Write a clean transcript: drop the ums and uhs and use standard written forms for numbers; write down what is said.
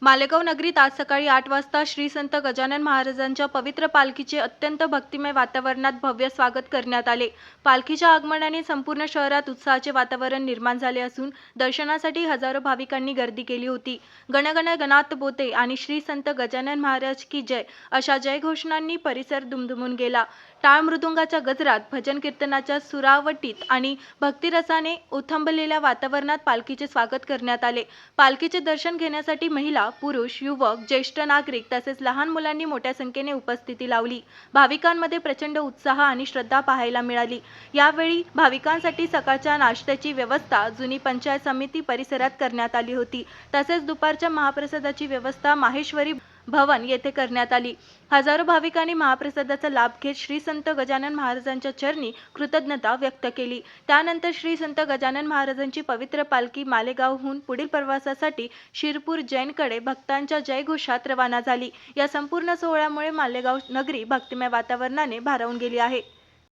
मालेगाव नगरीत आज सकाळी 8 वाजता श्री संत गजानन महाराजांच्या पवित्र पालखीचे अत्यंत भक्तिमय वातावरणात भव्य स्वागत करण्यात आले। पालखीच्या आगमनाने संपूर्ण शहरात उत्साहाचे वातावरण निर्माण झाले असून दर्शनासाठी हजारो भाविकांनी गर्दी केली होती। गणगण गणात बोते आणि श्री संत गजानन महाराज की जय अशा जयघोषणांनी परिसर दुमदुमून गेला। टाळ मृदुंगाच्या गजरात, भजन कीर्तनाच्या सुरावटीत आणि भक्तिरसाने ओथंबलेल्या वातावरणात पालखीचे स्वागत करण्यात आले। पालखीचे दर्शन घेण्यासाठी महिला, पुरुष, युवक, ज्येष्ठ नागरिक तसेच लहान मुलांनी मोठ्या संख्येने उपस्थिती लावली। भाविकांमध्ये प्रचंड उत्साह आणि श्रद्धा पाहायला मिळाली। यावेळी भाविकांसाठी सकाळच्या नाश्त्याची व्यवस्था जुनी पंचायत समिती परिसरात करण्यात आली होती। तसेच दुपारच्या महाप्रसादाची व्यवस्था माहेश्वरी भवन येथे करण्यात आली। हजारो भाविकांनी महाप्रसादाचा लाभ घेत श्री संत गजानन महाराजांच्या चरणी कृतज्ञता व्यक्त केली। त्यानंतर श्री संत गजानन महाराजांची पवित्र पालखी मालेगावहून पुढील प्रवासासाठी शिरपूर जैनकडे भक्तांच्या जयघोषात रवाना झाली। या संपूर्ण सोहळ्यामुळे मालेगाव नगरी भक्तिमय वातावरणाने भारावून गेली आहे।